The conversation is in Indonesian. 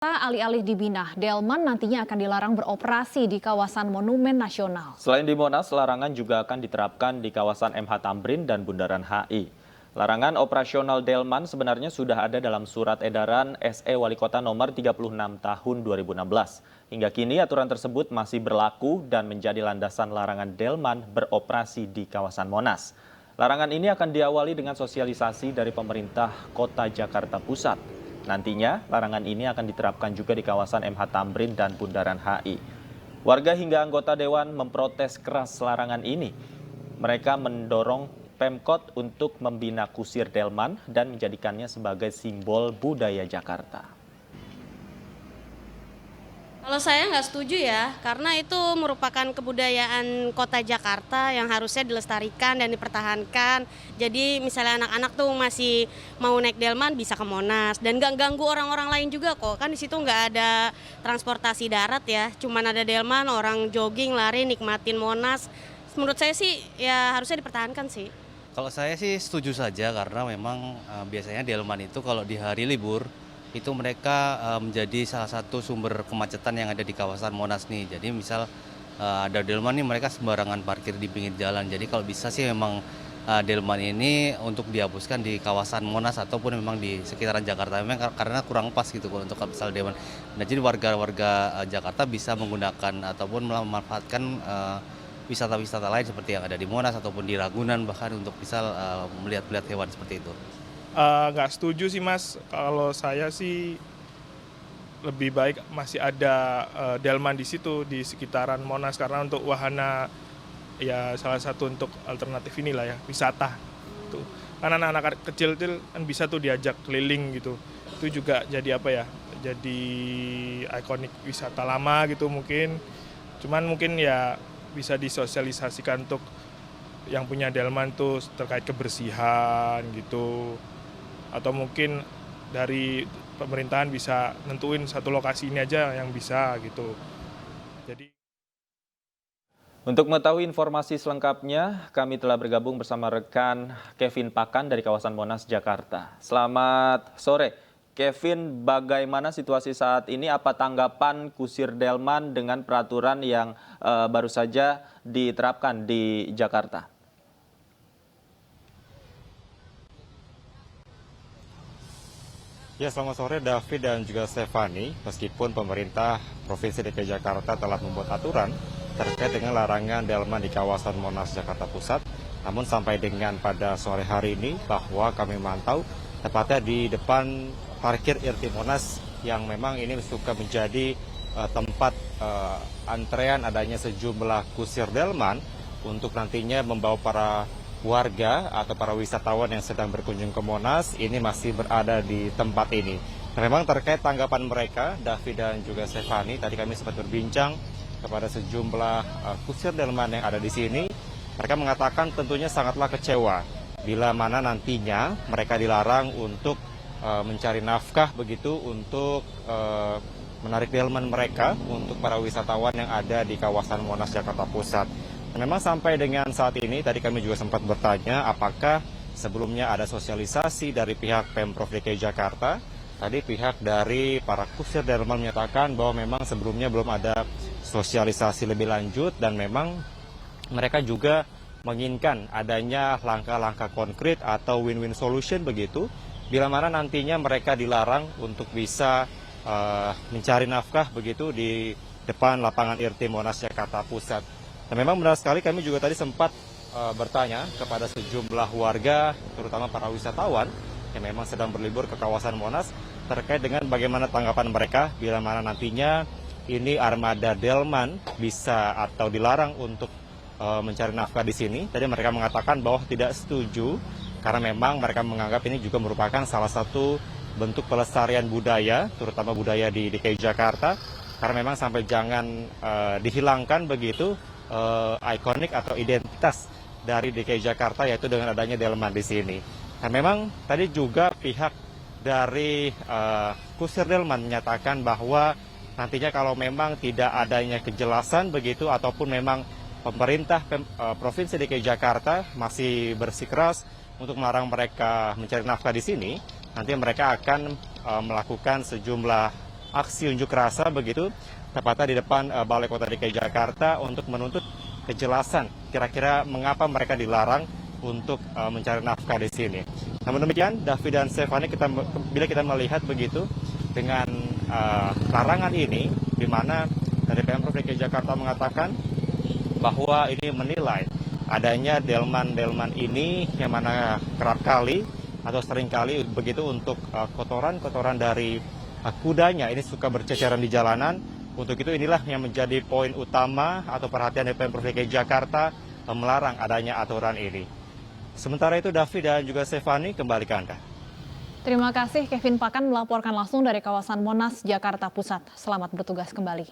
Alih-alih dibina, delman nantinya akan dilarang beroperasi di kawasan Monumen Nasional. Selain di Monas, larangan juga akan diterapkan di kawasan MH Tamrin dan Bundaran HI. Larangan operasional delman sebenarnya sudah ada dalam surat edaran SE Wali Kota nomor 36 tahun 2016. Hingga kini aturan tersebut masih berlaku dan menjadi landasan larangan delman beroperasi di kawasan Monas. Larangan ini akan diawali dengan sosialisasi dari pemerintah Kota Jakarta Pusat. Nantinya, larangan ini akan diterapkan juga di kawasan MH Tamrin dan Bundaran HI. Warga hingga anggota Dewan memprotes keras larangan ini. Mereka mendorong Pemkot untuk membina kusir delman dan menjadikannya sebagai simbol budaya Jakarta. Kalau saya nggak setuju ya, karena itu merupakan kebudayaan kota Jakarta yang harusnya dilestarikan dan dipertahankan. Jadi misalnya anak-anak tuh masih mau naik delman bisa ke Monas dan nggak ganggu orang-orang lain juga kok. Kan di situ nggak ada transportasi darat ya, cuman ada delman, orang jogging, lari, nikmatin Monas. Menurut saya sih ya harusnya dipertahankan sih. Kalau saya sih setuju saja karena memang biasanya delman itu kalau di hari libur itu mereka menjadi salah satu sumber kemacetan yang ada di kawasan Monas nih. Jadi misal ada delman nih mereka sembarangan parkir di pinggir jalan. Jadi kalau bisa sih memang delman ini untuk dihapuskan di kawasan Monas ataupun memang di sekitaran Jakarta. Memang karena kurang pas gitu kalau untuk misal delman. Nah jadi warga-warga Jakarta bisa menggunakan ataupun memanfaatkan wisata-wisata lain seperti yang ada di Monas ataupun di Ragunan bahkan untuk misal melihat-lihat hewan seperti itu. Nggak setuju sih Mas, kalau saya sih lebih baik masih ada delman di situ di sekitaran Monas karena untuk wahana ya salah satu untuk alternatif inilah ya wisata tuh. Karena anak-anak kecil kan bisa tuh diajak keliling gitu. Itu juga jadi apa ya? Jadi ikonik wisata lama gitu mungkin. Cuman mungkin ya bisa disosialisasikan untuk yang punya delman tuh terkait kebersihan gitu. Atau mungkin dari pemerintahan bisa nentuin satu lokasi ini aja yang bisa gitu. Jadi Untuk mengetahui informasi selengkapnya, kami telah bergabung bersama rekan Kevin Pakan dari kawasan Monas, Jakarta. Selamat sore. Kevin, bagaimana situasi saat ini? Apa tanggapan kusir delman dengan peraturan yang baru saja diterapkan di Jakarta? Ya, selamat sore David dan juga Stefani. Meskipun pemerintah Provinsi DKI Jakarta telah membuat aturan terkait dengan larangan delman di kawasan Monas, Jakarta Pusat, namun sampai dengan pada sore hari ini bahwa kami memantau tepatnya di depan parkir IRT Monas yang memang ini suka menjadi tempat antrean adanya sejumlah kusir delman untuk nantinya membawa para warga atau para wisatawan yang sedang berkunjung ke Monas ini masih berada di tempat ini. Nah, memang terkait tanggapan mereka, David dan juga Stefani, tadi kami sempat berbincang kepada sejumlah kusir delman yang ada di sini. Mereka mengatakan tentunya sangatlah kecewa bila mana nantinya mereka dilarang untuk mencari nafkah begitu untuk menarik delman mereka untuk para wisatawan yang ada di kawasan Monas, Jakarta Pusat. Memang sampai dengan saat ini, tadi kami juga sempat bertanya apakah sebelumnya ada sosialisasi dari pihak Pemprov DKI Jakarta. Tadi pihak dari para kusir delman menyatakan bahwa memang sebelumnya belum ada sosialisasi lebih lanjut dan memang mereka juga menginginkan adanya langkah-langkah konkret atau win-win solution begitu. Bila mana nantinya mereka dilarang untuk bisa mencari nafkah begitu di depan lapangan IRT Monas, Jakarta Pusat. Dan memang benar sekali kami juga tadi sempat bertanya kepada sejumlah warga, terutama para wisatawan yang memang sedang berlibur ke kawasan Monas terkait dengan bagaimana tanggapan mereka bila mana nantinya ini armada delman bisa atau dilarang untuk mencari nafkah di sini. Tadi mereka mengatakan bahwa tidak setuju karena memang mereka menganggap ini juga merupakan salah satu bentuk pelestarian budaya, terutama budaya di DKI Jakarta, karena memang sampai jangan dihilangkan begitu ikonik atau identitas dari DKI Jakarta yaitu dengan adanya delman di sini. Nah, memang tadi juga pihak dari kusir delman menyatakan bahwa nantinya kalau memang tidak adanya kejelasan begitu ataupun memang pemerintah Provinsi DKI Jakarta masih bersikeras untuk melarang mereka mencari nafkah di sini, nanti mereka akan melakukan sejumlah aksi unjuk rasa begitu, tepatnya di depan Balai Kota DKI Jakarta untuk menuntut kejelasan kira-kira mengapa mereka dilarang untuk mencari nafkah di sini. Namun demikian, David dan Stefani, bila kita melihat begitu dengan larangan ini, di mana dari Pemprov DKI Jakarta mengatakan bahwa ini menilai adanya delman-delman ini yang mana kerap kali atau sering kali begitu untuk kotoran-kotoran dari kudanya ini suka berceceran di jalanan. Untuk itu inilah yang menjadi poin utama atau perhatian dari Pemprov DKI Jakarta melarang adanya aturan ini. Sementara itu David dan juga Stefani, kembali ke Anda. Terima kasih Kevin Pakan melaporkan langsung dari kawasan Monas, Jakarta Pusat. Selamat bertugas kembali.